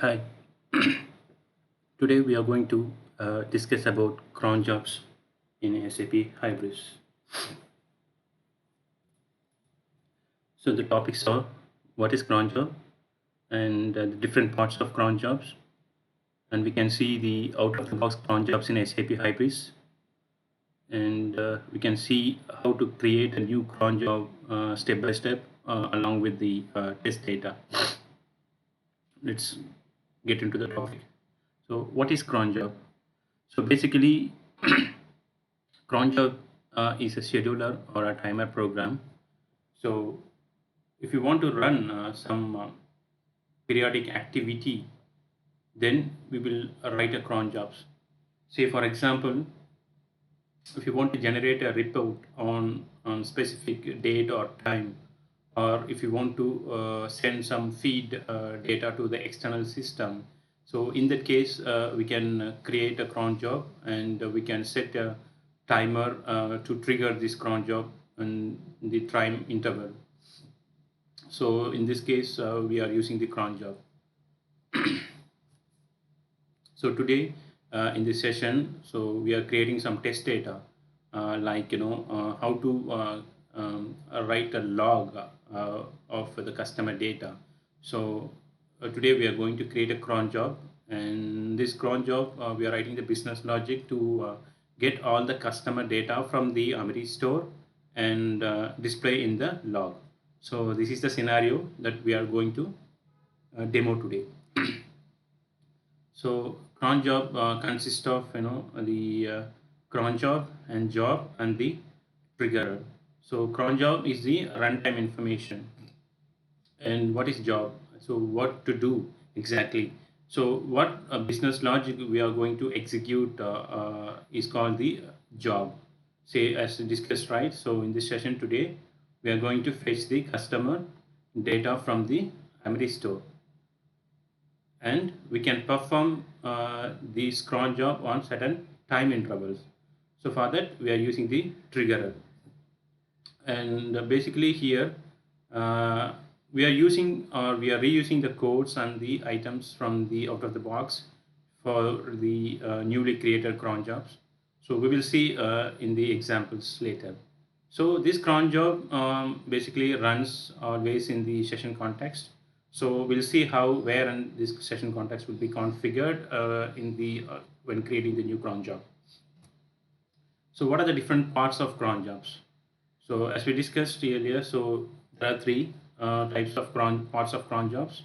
Hi, today we are going to discuss about cron jobs in SAP Hybris. So the topics are what is cron job and the different parts of cron jobs, and we can see the out of the box cron jobs in SAP Hybris, and we can see how to create a new cron job step by step along with the test data. Let's get into the topic. So what is cron job? So basically cron job is a scheduler or a timer program. So if you want to run some periodic activity, then we will write a cron jobs. Say for example, if you want to generate a report on specific date or time, or if you want to send some feed data to the external system, so in that case we can create a cron job, and we can set a timer to trigger this cron job and the time interval. So in this case we are using the cron job. So today in this session, so we are creating some test data, like how to write a log of the customer data. So today we are going to create a cron job, and this cron job we are writing the business logic to get all the customer data from the Amri store and display in the log. So this is the scenario that we are going to demo today. So cron job consists of the cron job and the triggerer. So cron job is the runtime information. And what is job? So what to do exactly? So what business logic we are going to execute is called the job. Say as discussed, right? So in this session today, we are going to fetch the customer data from the Amri store, and we can perform the cron job on certain time intervals. So for that we are using the triggerer, and basically here we are using, or we are reusing the codes and the items from the out of the box for the newly created cron jobs. So we will see in the examples later. So this cron job basically runs always in the session context. So we'll see how, where, and this session context will be configured in the when creating the new cron job. So what are the different parts of cron jobs? So as we discussed earlier, so there are three types of parts of cron jobs.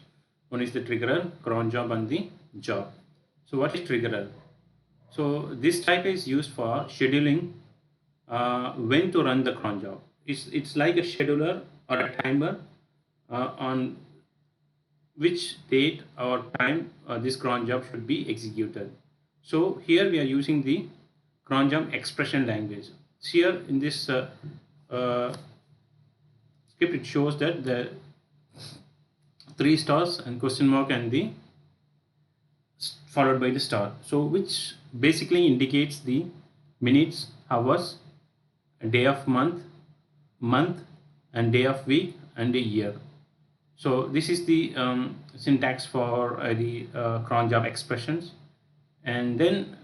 One is the triggerer, cron job, and the job. So what is triggerer? So this type is used for scheduling when to run the cron job. It's like a scheduler or a timer on which date or time this cron job should be executed. So here we are using the cron job expression language. Here in this uh, script, it shows that the three stars and question mark and the followed by the star. So which basically indicates the minutes, hours, day of month, and day of week, and a year. So this is the syntax for the cron job expressions. And then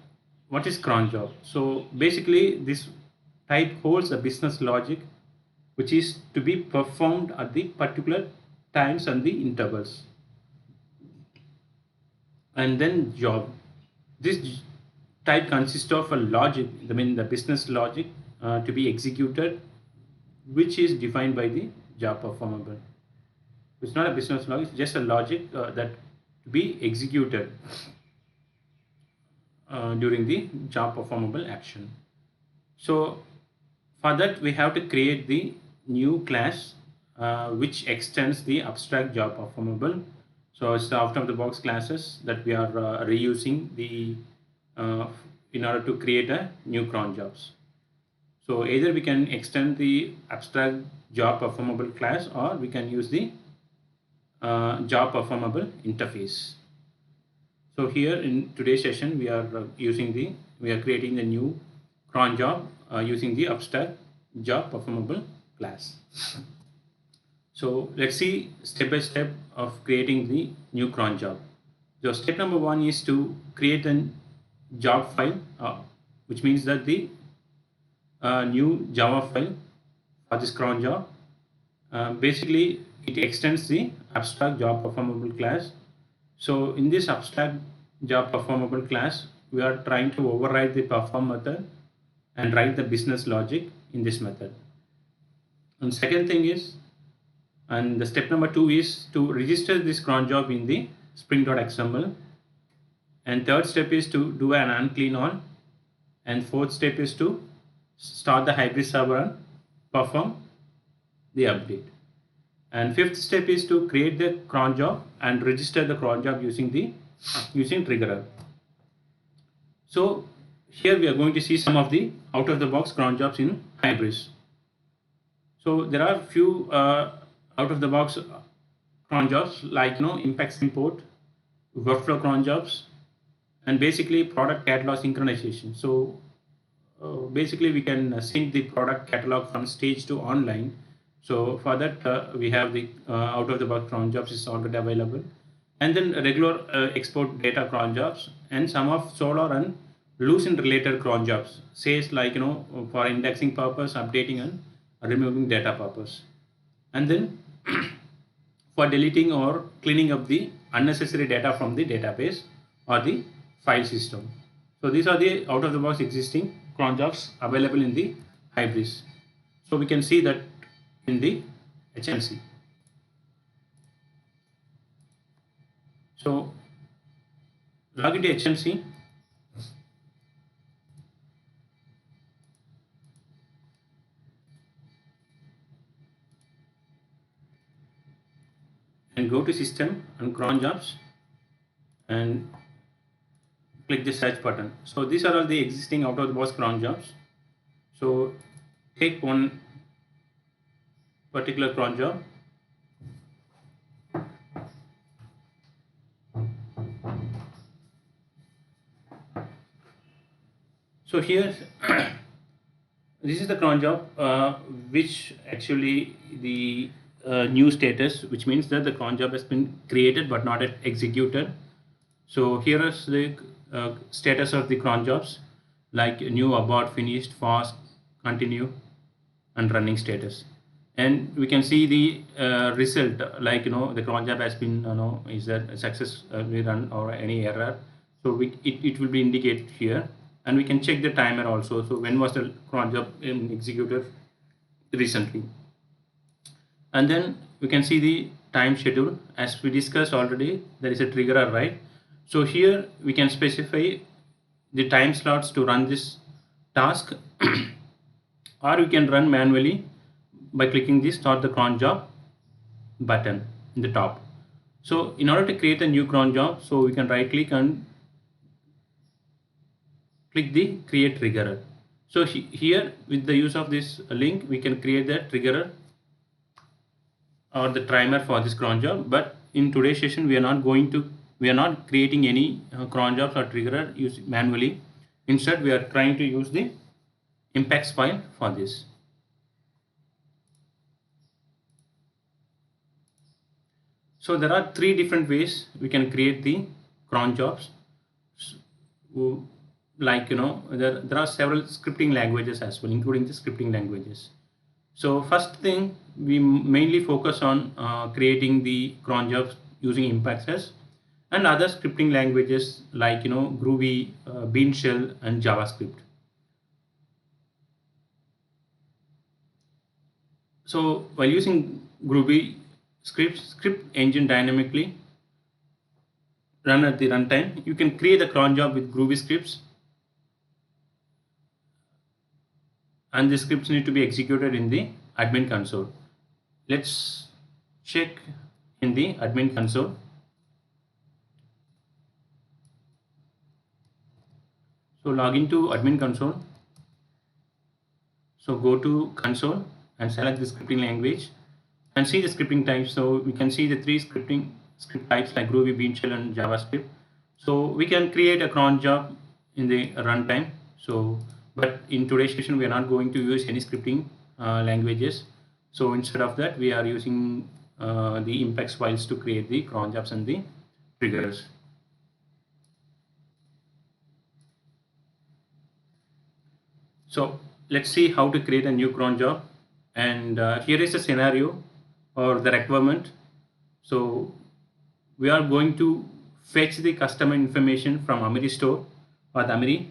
what is cron job? So basically this type holds a business logic which is to be performed at the particular times and the intervals. And then job. This type consists of a logic, I mean the business logic to be executed, which is defined by the job performable. It's not a business logic, it's just a logic that to be executed during the job performable action. So for that we have to create the new class which extends the abstract job performable. So it's the out of the box classes that we are reusing the in order to create a new cron jobs. So either we can extend the abstract job performable class, or we can use the job performable interface. So here in today's session, we are creating the new cron job using the abstract job performable class. So let's see step by step of creating the new cron job. So step number one is to create a job file, which means that the new Java file for this cron job. Basically, it extends the abstract job performable class. So in this abstract job performable class, we are trying to override the perform method and write the business logic in this method. And second thing is, and the step number two is to register this cron job in the spring.xml. And third step is to do an unclean on. And fourth step is to start the hybrid server and perform the update. And fifth step is to create the cron job and register the cron job using Triggerer. So here we are going to see some of the out of the box cron jobs in Hybris. So there are few out of the box cron jobs like Impacts import, workflow cron jobs, and basically product catalog synchronization. So basically we can sync the product catalog from stage to online. So for that we have the out of the box cron jobs is already available, and then regular export data cron jobs and some of Solar and Lucene related cron jobs, says like for indexing purpose, updating and removing data purpose, and then for deleting or cleaning up the unnecessary data from the database or the file system. So these are the out of the box existing cron jobs available in the Hybris. So we can see that in the HMC. So log into HMC. And go to system and cron jobs and click the search button. So these are all the existing out of the box cron jobs. So take one particular cron job. So here this is the cron job which actually the new status, which means that the cron job has been created but not yet executed. So here is the status of the cron jobs, like new, abort, finished, fast, continue, and running status. And we can see the result, like the cron job has been is that successfully run or any error. So it will be indicated here, and we can check the timer also. So when was the cron job executed recently? And then we can see the time schedule. As we discussed already, there is a triggerer, right? So here we can specify the time slots to run this task or we can run manually by clicking the start the cron job button in the top. So in order to create a new cron job, so we can right click and click the create triggerer. So here with the use of this link, we can create the triggerer or the timer for this cron job. But in today's session, we are not creating any cron jobs or triggerer manually. Instead, we are trying to use the impacts file for this. So there are three different ways we can create the cron jobs. Like there are several scripting languages as well, including the scripting languages. So first thing, we mainly focus on creating the cron jobs using Impacts and other scripting languages like Groovy, Bean Shell, and JavaScript. So while using Groovy, script engine dynamically run at the runtime. You can create a cron job with Groovy scripts, and the scripts need to be executed in the admin console. Let's check in the admin console. So log into admin console. So go to console and select the scripting language and see the scripting types. So we can see the three script types like Groovy, Bean Shell, and JavaScript. So we can create a cron job in the runtime. So but in today's session, we are not going to use any scripting languages. So instead of that, we are using the impacts files to create the cron jobs and the triggers. So let's see how to create a new cron job. And here is the scenario or the requirement. So we are going to fetch the customer information from Amiri store or the Amiri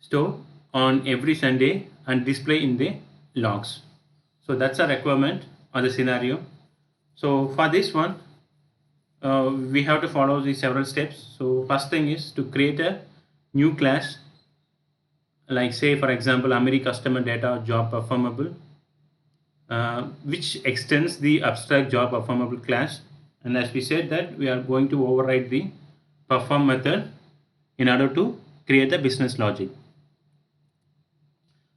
store on every Sunday and display in the logs. So that's a requirement or the scenario. So for this one, we have to follow the several steps. So first thing is to create a new class, like say for example Amiri customer data job performable, which extends the abstract job performable class. And as we said that we are going to override the perform method in order to create the business logic.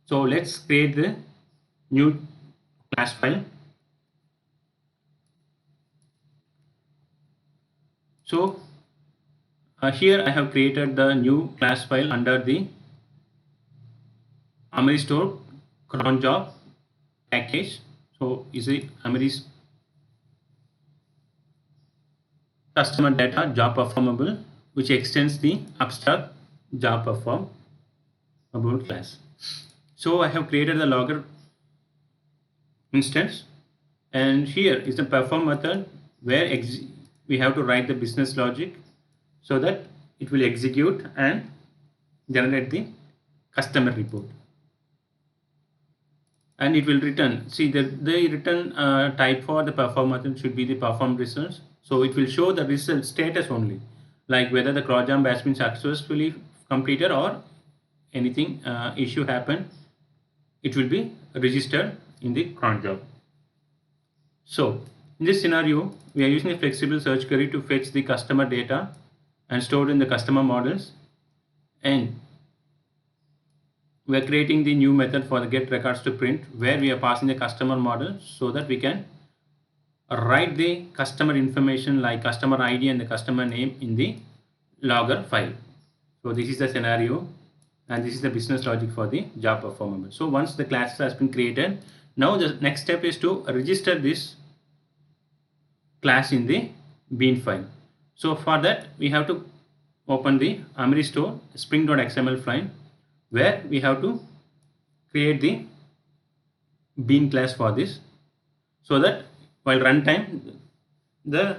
So let's create the new class file. So here I have created the new class file under the Amiri store cron job package. So is it Amiri's customer data job performable, which extends the abstract job performable class. So I have created the logger instance, and here is the perform method where we have to write the business logic so that it will execute and generate the customer report, and it will return. See the return type for the perform method should be the perform results. So it will show the result status only, like whether the cron job has been successfully completed or anything issue happened, it will be registered in the cron job. So in this scenario, we are using a flexible search query to fetch the customer data and store in the customer models, and we are creating the new method for the get records to print, where we are passing the customer model so that we can write the customer information like customer ID and the customer name in the logger file. So this is the scenario, and this is the business logic for the job performance. So once the class has been created, now the next step is to register this class in the bean file. So for that we have to open the Amiri store spring.xml file, where we have to create the bean class for this, so that while runtime the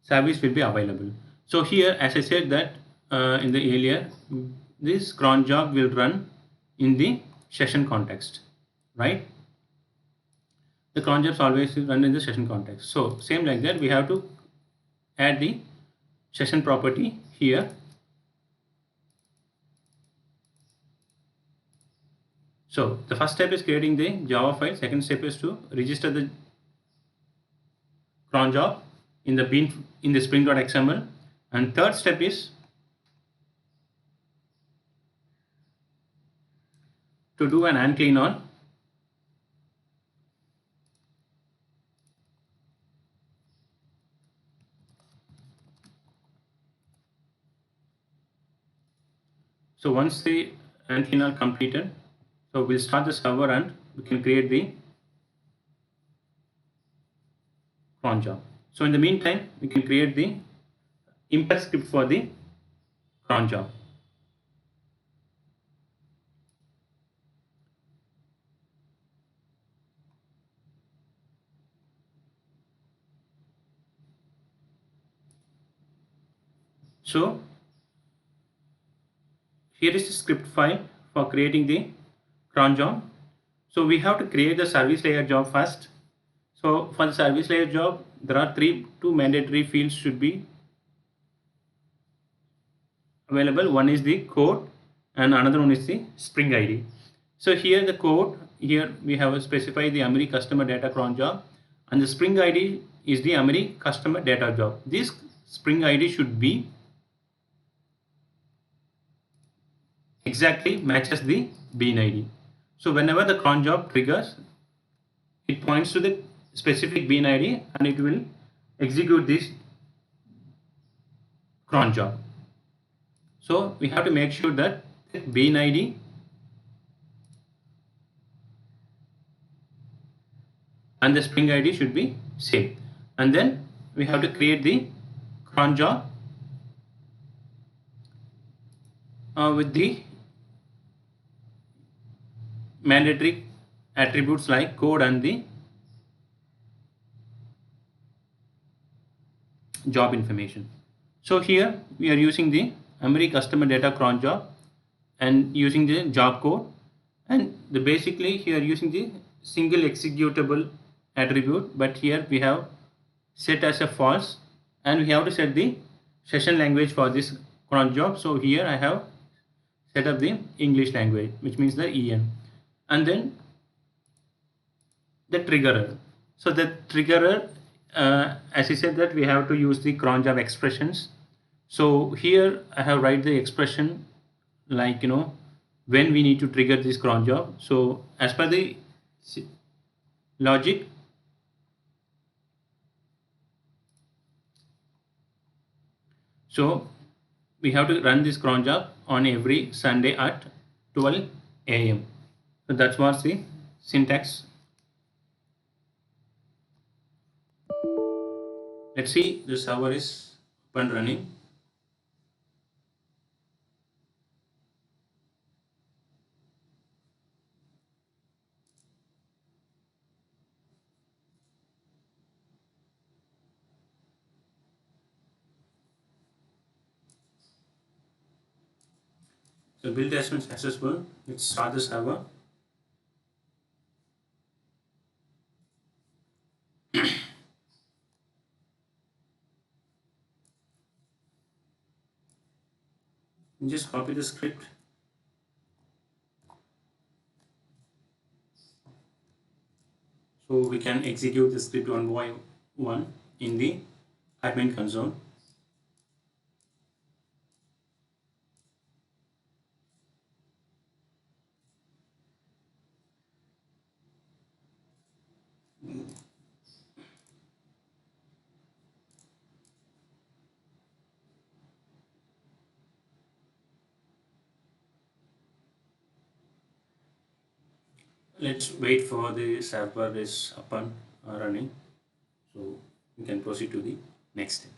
service will be available. So here, as I said that in the earlier, this cron job will run in the session context, right? The cron jobs always run in the session context. So same like that, we have to add the session property here. So the first step is creating the Java file. Second step is to register the cron job in the bean in the spring.xml, and third step is to do an unclean on so once the unclean are completed, so we'll start the server and we can create the cron job. So in the meantime, we can create the import script for the cron job. So here is the script file for creating the cron job. So we have to create the service layer job first. So for the service layer job, there are two mandatory fields should be available. One is the code and another one is the Spring ID. So here the code, here we have specified the Amiri customer data cron job, and the Spring ID is the Amiri customer data job. This Spring ID should be exactly matches the bean ID. So whenever the cron job triggers, it points to the specific bean ID and it will execute this cron job. So we have to make sure that the bean ID and the Spring ID should be same, and then we have to create the cron job with the mandatory attributes like code and the job information. So here we are using the Emery customer data cron job and using the job code, and basically here using the single executable attribute, but here we have set as a false, and we have to set the session language for this cron job. So here I have set up the English language, which means the EN, and then the triggerer. So the triggerer, as I said, that we have to use the cron job expressions. So here I have write the expression like, when we need to trigger this cron job. So as per the logic, so we have to run this cron job on every Sunday at 12 a.m. So that's what's the syntax. Let's see, the server is up and running. So build has been successful. Let's start the server. Just copy the script. So we can execute the script one by one in the admin console. Let's wait for the server is up and running. So we can proceed to the next step.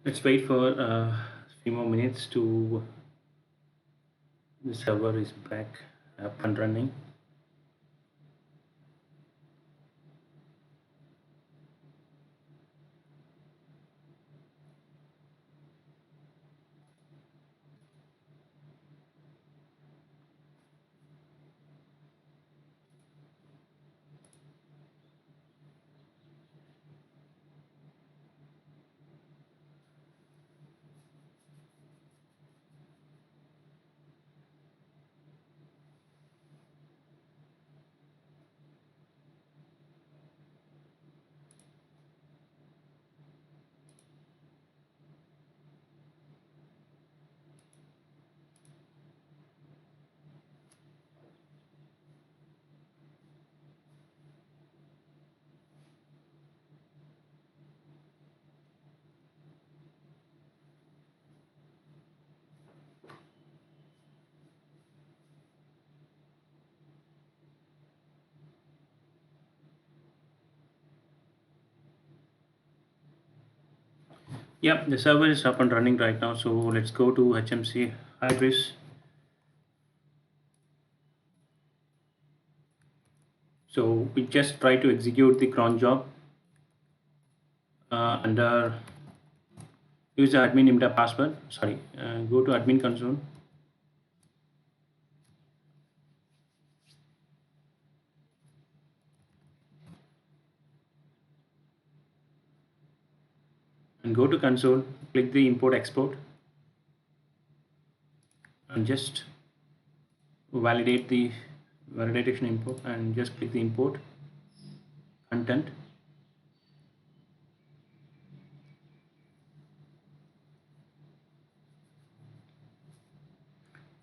Let's wait for a few more minutes to the server is back up and running. Yep, the server is up and running right now. So let's go to HMC Hybris. So we just try to execute the cron job under use the admin IMDA password. Sorry, go to admin console and go to console. Click the import export and just validate the validation import and just click the import content.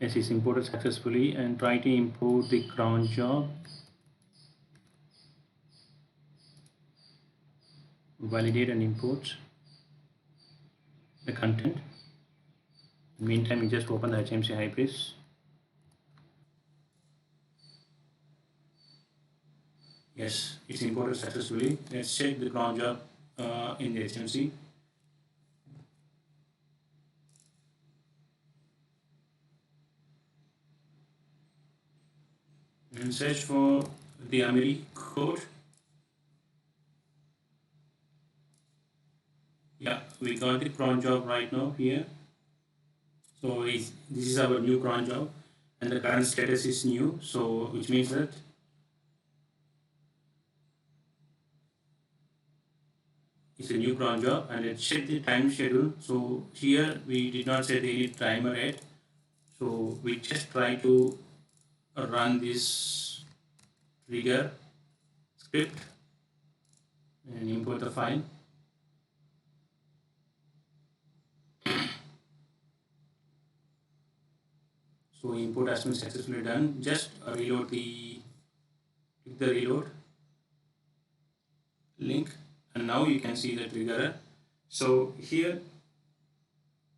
Yes, it's imported successfully and try to import the cron job. Validate and import the content. Meantime, you just open the HMC Hybris. Yes, it's imported successfully. Let's check the cron job in the HMC. And search for the Amiri code. Yeah, we got the cron job right now here. So this is our new cron job and the current status is new. So which means that it's a new cron job and let's check the time schedule. So here we did not set any timer yet. So we just try to run this trigger script and import the file. So import has been successfully done. Just reload click the reload link and now you can see the trigger. So here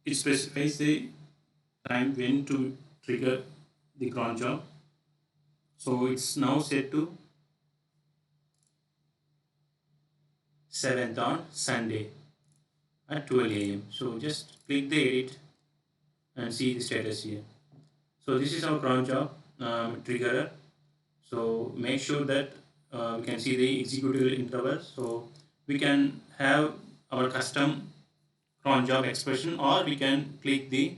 it specifies the time when to trigger the cron job. So it's now set to 7th on Sunday at 12 a.m. So just click the edit and see the status here. So this is our cron job triggerer. So make sure that we can see the executable intervals. So we can have our custom cron job expression or we can click the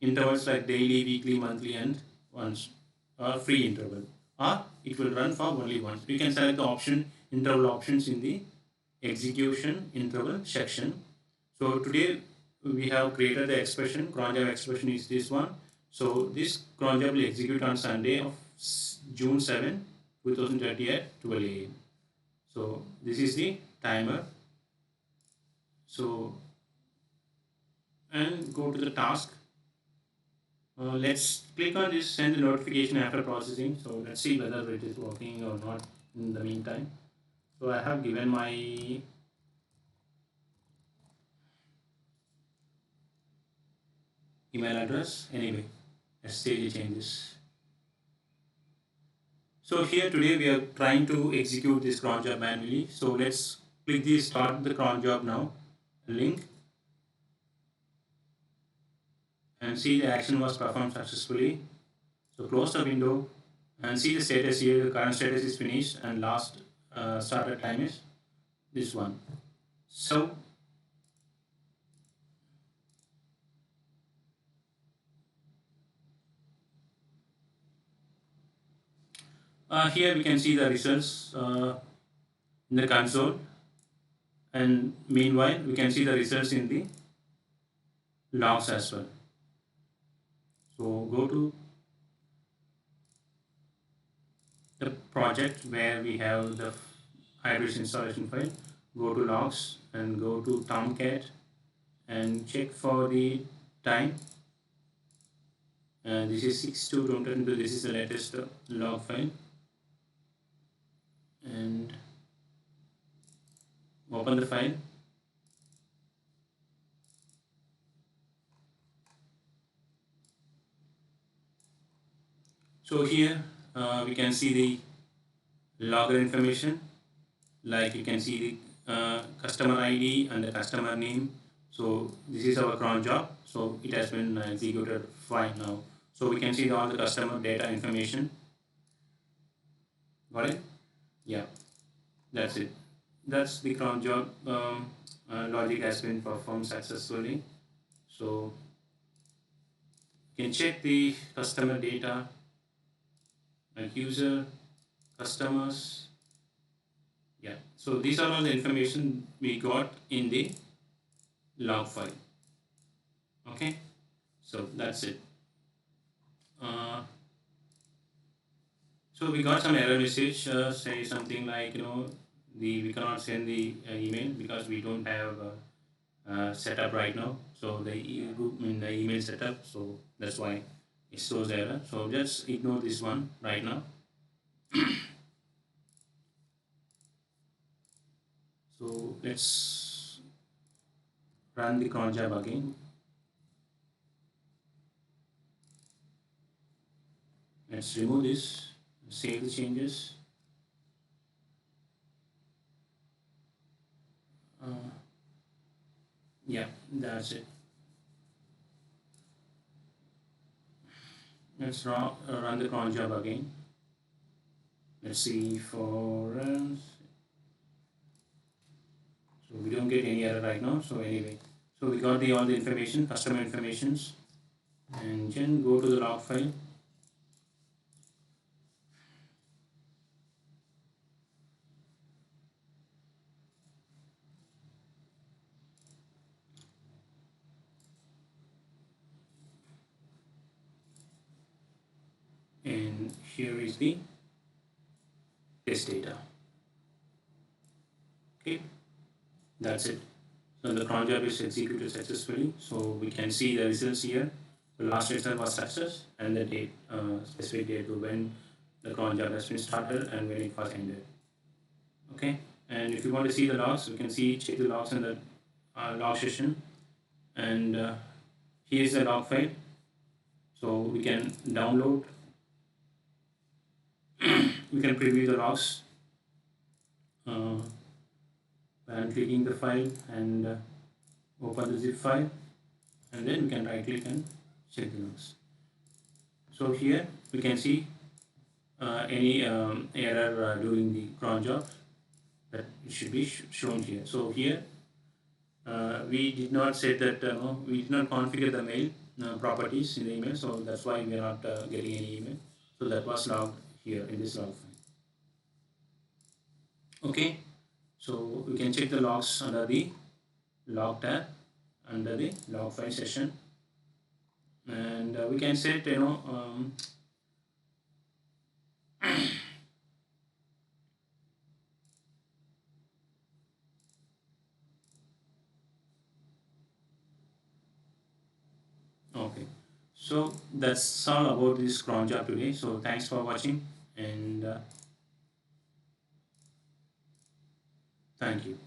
intervals like daily, weekly, monthly and once or free interval or it will run for only once. We can select the option interval options in the execution interval section. So today we have created the expression, cron job expression is this one. So this cron job will execute on Sunday of June 7, 2030 at 12 a.m. So this is the timer. So and go to the task. Let's click on this send the notification after processing. So let's see whether it is working or not in the meantime. So I have given my email address. Anyway, let's save the changes. So here today we are trying to execute this cron job manually. So let's click the start the cron job now link and see the action was performed successfully. So close the window and see the status here. The current status is finished and last started time is this one. So here we can see the results in the console, and meanwhile we can see the results in the logs as well. So go to the project where we have the Hybris installation file, go to logs and go to Tomcat and check for the time. This is 6/2/2022. This is the latest log file, and open the file. So here we can see the logger information, like you can see the customer ID and the customer name. So this is our cron job, so it has been executed fine now. So we can see all the customer data information. Got it? Yeah, that's it. That's the cron job. Logic has been performed successfully. So you can check the customer data, like user, customers. Yeah, so these are all the information we got in the log file. Okay, so that's it. Uh, so we got some error message, say something like, we cannot send the email because we don't have setup right now. So the email setup, so that's why it shows error. So just ignore this one right now. So let's run the cron job again. Let's remove this, save the changes. Yeah, that's it. Let's run the cron job again. Let's see for runs. So we don't get any error right now. So anyway, so we got all the information, customer informations, and then go to the log file. And here is the test data. Okay, that's it. So the cron job is executed successfully. So we can see the results here. The last result was success, and the date, specific date to when the cron job has been started and when it was ended. Okay, and if you want to see the logs, you can check the logs in the log session, and here's the log file. So we can download, we can preview the logs uh, by clicking the file and open the zip file, and then we can right click and check the logs. So here we can see any error during the cron job, that it should be shown here. So here we did not say that we did not configure the mail properties in the email, so that's why we are not getting any email. So that was logged here in this log file. Okay, so we can check the logs under the log tab, under the log file session, and we can set okay. So that's all about this cron job today. So thanks for watching, and thank you.